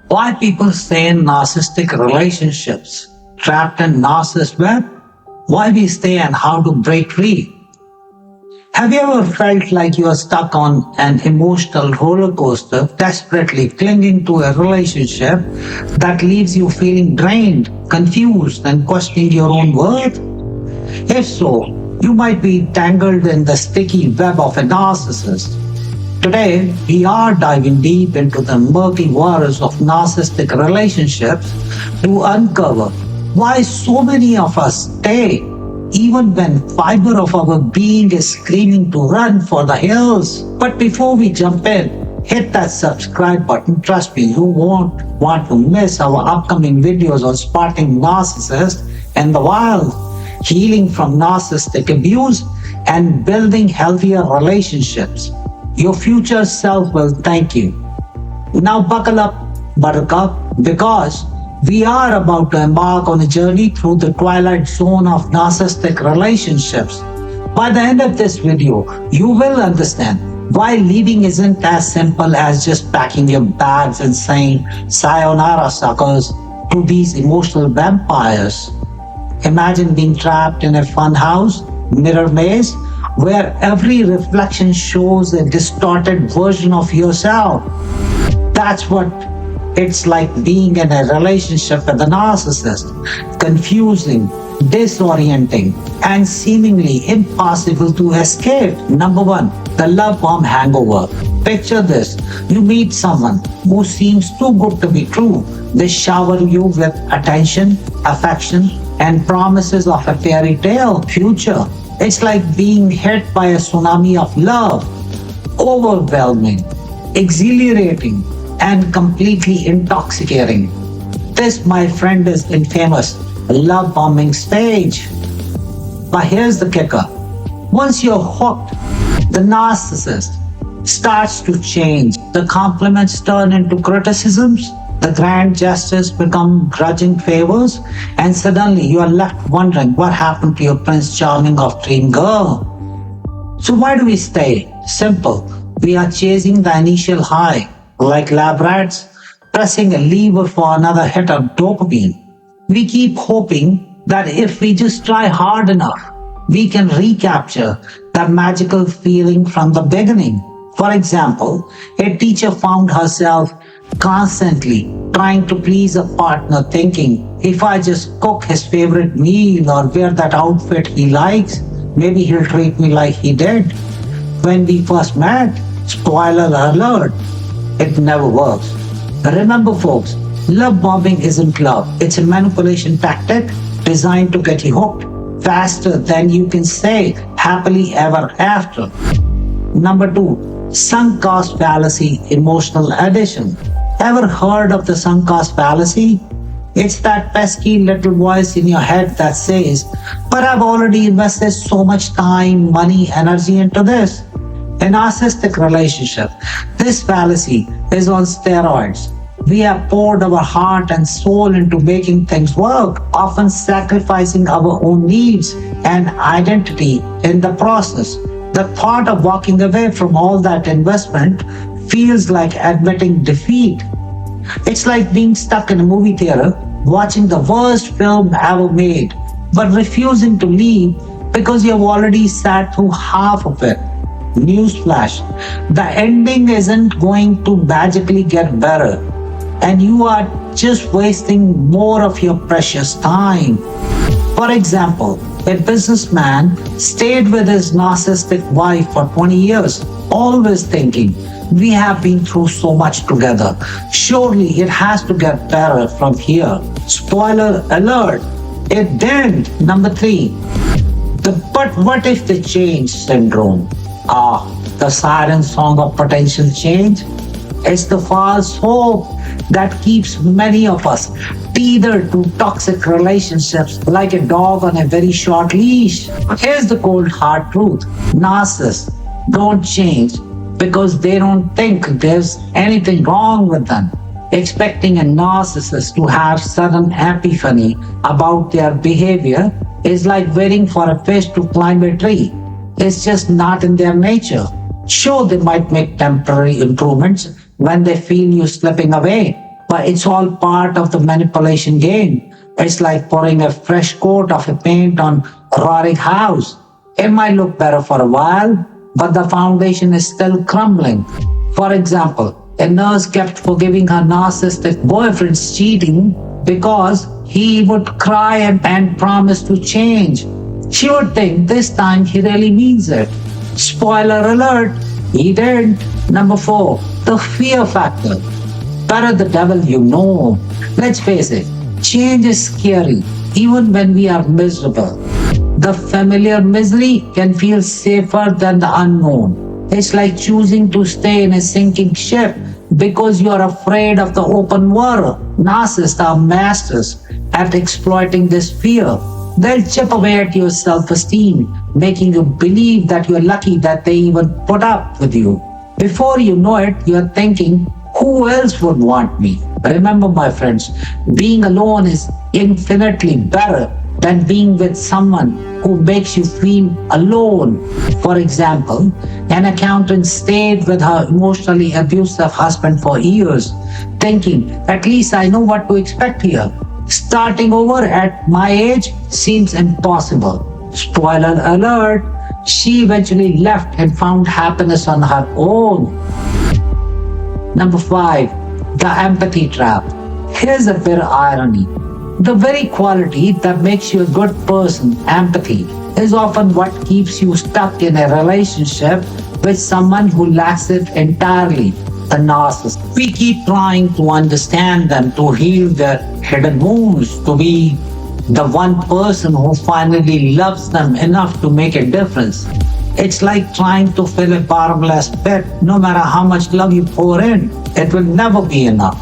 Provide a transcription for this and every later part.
Why people stay in narcissistic relationships, trapped in narcissist web, why we stay and how to break free. Have you ever felt like you are stuck on an emotional roller coaster, desperately clinging to a relationship that leaves you feeling drained, confused, and questioning your own worth? If so, you might be tangled in the sticky web of a narcissist. Today, we are diving deep into the murky waters of narcissistic relationships to uncover why so many of us stay, even when fiber of our being is screaming to run for the hills. But before we jump in, hit that subscribe button. Trust me, you won't want to miss our upcoming videos on spotting narcissists in the wild, healing from narcissistic abuse, and building healthier relationships. Your future self will thank you. Now buckle up, buttercup, because we are about to embark on a journey through the twilight zone of narcissistic relationships. By the end of this video, you will understand why leaving isn't as simple as just packing your bags and saying sayonara suckers to these emotional vampires. Imagine being trapped in a funhouse, mirror maze, where every reflection shows a distorted version of yourself. That's what it's like being in a relationship with a narcissist. Confusing, disorienting, and seemingly impossible to escape. Number one, the love bomb hangover. Picture this. You meet someone who seems too good to be true. They shower you with attention, affection, and promises of a fairy tale future. It's like being hit by a tsunami of love. Overwhelming, exhilarating, and completely intoxicating. This, my friend, is infamous love bombing stage. But here's the kicker. Once you're hooked, the narcissist starts to change. The compliments turn into criticisms, the grand gestures become grudging favors, and suddenly you are left wondering what happened to your Prince Charming of Dream Girl. So why do we stay? Simple. We are chasing the initial high, like lab rats, pressing a lever for another hit of dopamine. We keep hoping that if we just try hard enough, we can recapture that magical feeling from the beginning. For example, a teacher found herself constantly trying to please a partner, thinking, if I just cook his favorite meal or wear that outfit he likes, maybe he'll treat me like he did when we first met. Spoiler alert, it never works. Remember folks, love bombing isn't love. It's a manipulation tactic designed to get you hooked faster than you can say happily ever after. Number two, sunk cost fallacy, emotional addiction. Ever heard of the sunk cost fallacy? It's that pesky little voice in your head that says, but I've already invested so much time, money, energy into this. A narcissistic relationship, this fallacy is on steroids. We have poured our heart and soul into making things work, often sacrificing our own needs and identity in the process. The thought of walking away from all that investment feels like admitting defeat. It's like being stuck in a movie theater, watching the worst film ever made, but refusing to leave because you've already sat through half of it. Newsflash, the ending isn't going to magically get better, and you are just wasting more of your precious time. For example, a businessman stayed with his narcissistic wife for 20 years, always thinking, we have been through so much together. Surely it has to get better from here. Spoiler alert, it didn't. Number three, the but what if they change syndrome. The siren song of potential change. It's the false hope that keeps many of us tethered to toxic relationships like a dog on a very short leash. Here's the cold hard truth. Narcissists don't change because they don't think there's anything wrong with them. Expecting a narcissist to have sudden epiphany about their behavior is like waiting for a fish to climb a tree. It's just not in their nature. Sure, they might make temporary improvements when they feel you slipping away, But it's all part of the manipulation game. It's like pouring a fresh coat of a paint on a rotting house. It might look better for a while, but the foundation is still crumbling. For example, a nurse kept forgiving her narcissistic boyfriend's cheating because he would cry and promise to change. She would think this time he really means it. Spoiler alert, he didn't. Number 4, the fear factor. Better the devil you know. Let's face it, change is scary, even when we are miserable. The familiar misery can feel safer than the unknown. It's like choosing to stay in a sinking ship because you are afraid of the open water. Narcissists are masters at exploiting this fear. They'll chip away at your self-esteem, making you believe that you're lucky that they even put up with you. Before you know it, you're thinking, who else would want me? Remember, my friends, being alone is infinitely better than being with someone who makes you feel alone. For example, an accountant stayed with her emotionally abusive husband for years, thinking, at least I know what to expect here. Starting over at my age seems impossible. Spoiler alert, she eventually left and found happiness on her own. Number 5, the empathy trap. Here's a bitter irony. The very quality that makes you a good person, empathy, is often what keeps you stuck in a relationship with someone who lacks it entirely, the narcissist. We keep trying to understand them, to heal their hidden wounds, to be the one person who finally loves them enough to make a difference. It's like trying to fill a bottomless pit. No matter how much love you pour in, it will never be enough.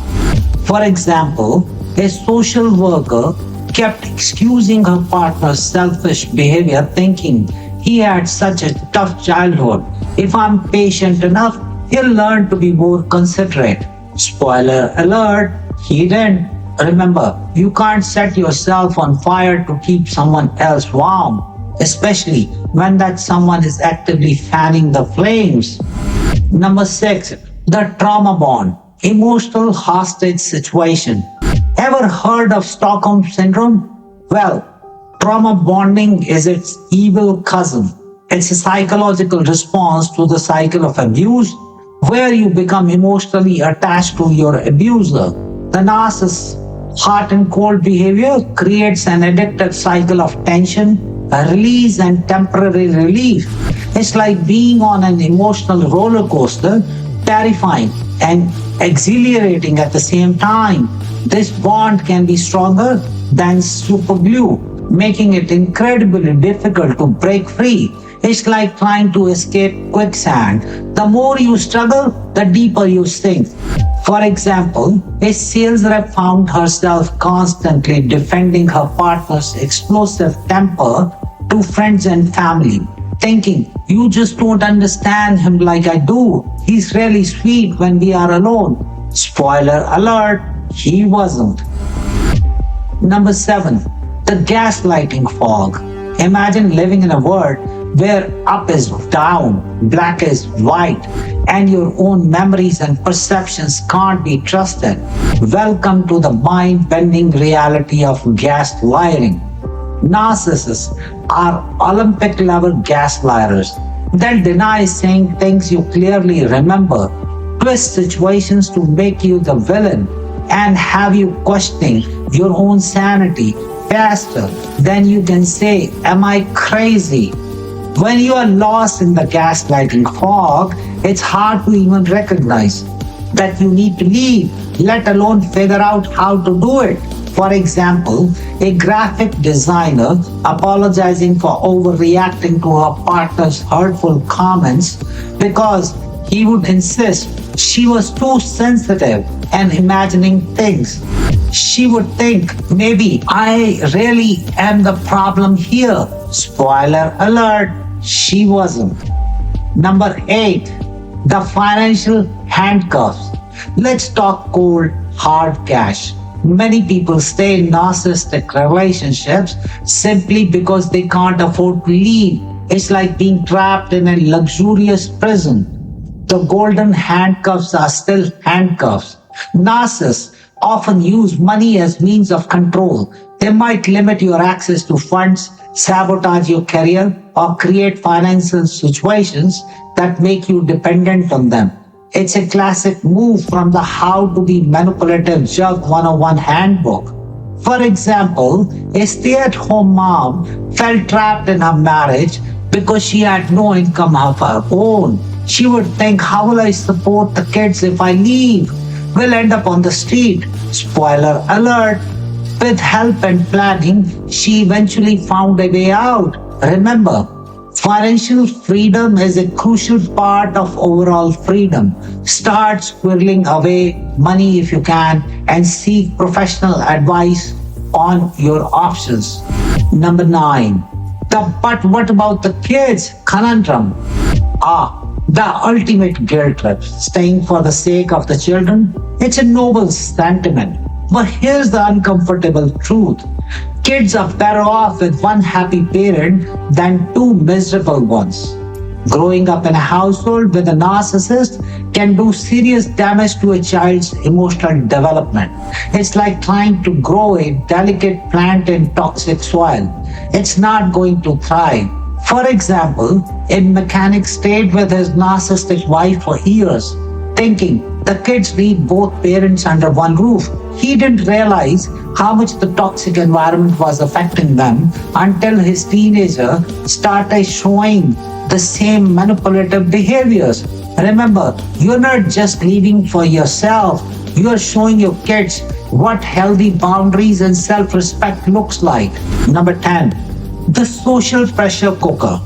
For example, a social worker kept excusing her partner's selfish behavior, thinking he had such a tough childhood. If I'm patient enough, he'll learn to be more considerate. Spoiler alert, he didn't. Remember, you can't set yourself on fire to keep someone else warm, especially when that someone is actively fanning the flames. Number 6, the trauma bond, emotional hostage situation. Ever heard of Stockholm Syndrome? Well, trauma bonding is its evil cousin. It's a psychological response to the cycle of abuse where you become emotionally attached to your abuser. The narcissist's hot and cold behavior creates an addictive cycle of tension, a release, and temporary relief. It's like being on an emotional roller coaster, terrifying and exhilarating at the same time. This bond can be stronger than super glue, making it incredibly difficult to break free. It's like trying to escape quicksand. The more you struggle, the deeper you sink. For example, a sales rep found herself constantly defending her partner's explosive temper to friends and family, thinking, you just don't understand him like I do. He's really sweet when we are alone. Spoiler alert, he wasn't. Number 7, the gaslighting fog. Imagine living in a world where up is down, black is white, and your own memories and perceptions can't be trusted. Welcome to the mind-bending reality of gaslighting. Narcissists are Olympic-level gaslighters. They'll deny saying things you clearly remember, twist situations to make you the villain, and have you questioning your own sanity faster than you can say, am I crazy? When you are lost in the gaslighting fog, it's hard to even recognize that you need to leave, let alone figure out how to do it. For example, a graphic designer apologizing for overreacting to her partner's hurtful comments because he would insist she was too sensitive and imagining things. She would think, maybe I really am the problem here. Spoiler alert, she wasn't. Number 8, the financial handcuffs. Let's talk cold, hard cash. Many people stay in narcissistic relationships simply because they can't afford to leave. It's like being trapped in a luxurious prison. The golden handcuffs are still handcuffs. Narcissists often use money as means of control. They might limit your access to funds, sabotage your career, or create financial situations that make you dependent on them. It's a classic move from the How to Be Manipulative Jerk 101 handbook. For example, a stay-at-home mom felt trapped in her marriage because she had no income of her own. She would think, how will I support the kids if I leave? We'll end up on the street. Spoiler alert. With help and planning, she eventually found a way out. Remember, financial freedom is a crucial part of overall freedom. Start squirreling away money if you can and seek professional advice on your options. Number 9. But what about the kids? Conundrum. The ultimate guilt trip. Staying for the sake of the children. It's a noble sentiment. But here's the uncomfortable truth. Kids are better off with one happy parent than two miserable ones. Growing up in a household with a narcissist can do serious damage to a child's emotional development. It's like trying to grow a delicate plant in toxic soil. It's not going to thrive. For example, a mechanic stayed with his narcissistic wife for years, thinking the kids need both parents under one roof. He didn't realize how much the toxic environment was affecting them until his teenager started showing the same manipulative behaviors. Remember, you're not just leaving for yourself, you're showing your kids what healthy boundaries and self-respect looks like. Number 10, the social pressure cooker.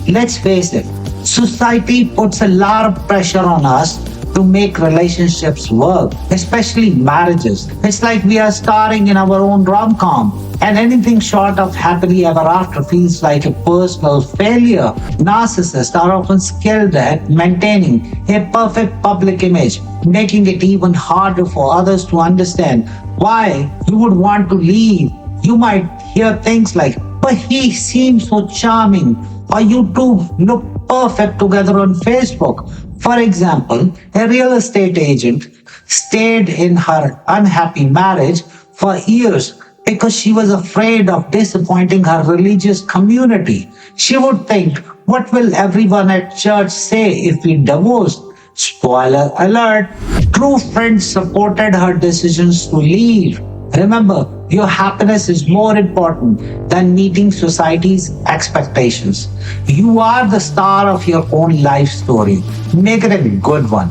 Let's face it, society puts a lot of pressure on us to make relationships work, especially marriages. It's like we are starring in our own rom-com, and anything short of happily ever after feels like a personal failure. Narcissists are often skilled at maintaining a perfect public image, making it even harder for others to understand why you would want to leave. You might hear things like, but he seems so charming, or you two look perfect together on Facebook. For example, a real estate agent stayed in her unhappy marriage for years because she was afraid of disappointing her religious community. She would think, what will everyone at church say if we divorced? Spoiler alert, true friends supported her decisions to leave. Remember, your happiness is more important than meeting society's expectations. You are the star of your own life story. Make it a good one.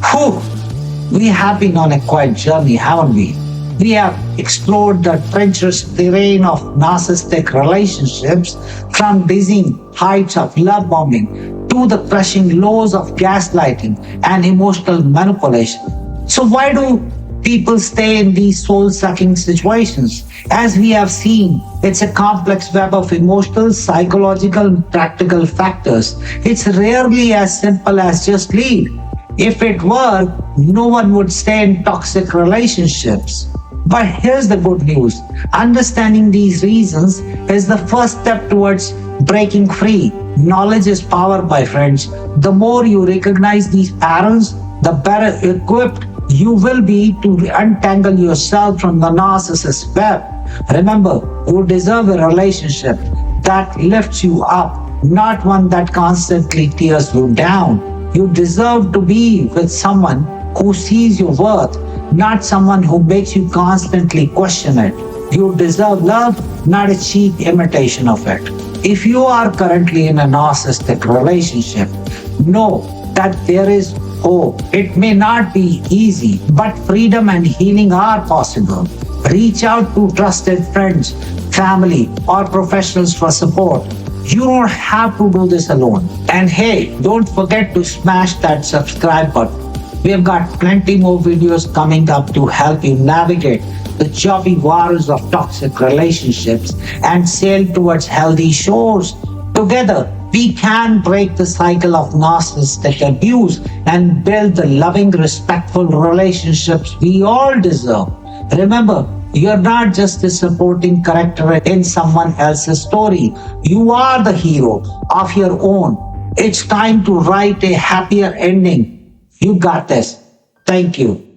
Whew! We have been on a quiet journey, haven't we? We have explored the treacherous terrain of narcissistic relationships, from dizzying heights of love bombing to the crushing lows of gaslighting and emotional manipulation. So why do people stay in these soul-sucking situations? As we have seen, it's a complex web of emotional, psychological, and practical factors. It's rarely as simple as just leave. If it were, no one would stay in toxic relationships. But here's the good news. Understanding these reasons is the first step towards breaking free. Knowledge is power, my friends. The more you recognize these patterns, the better equipped you will be to untangle yourself from the narcissist web. Remember, you deserve a relationship that lifts you up, not one that constantly tears you down. You deserve to be with someone who sees your worth, not someone who makes you constantly question it. You deserve love, not a cheap imitation of it. If you are currently in a narcissistic relationship, know that there is hope. It may not be easy, but freedom and healing are possible. Reach out to trusted friends, family, or professionals for support. You don't have to do this alone. And hey, don't forget to smash that subscribe button. We have got plenty more videos coming up to help you navigate the choppy waters of toxic relationships and sail towards healthy shores. Together, we can break the cycle of narcissistic abuse and build the loving, respectful relationships we all deserve. Remember, you're not just a supporting character in someone else's story. You are the hero of your own. It's time to write a happier ending. You got this. Thank you.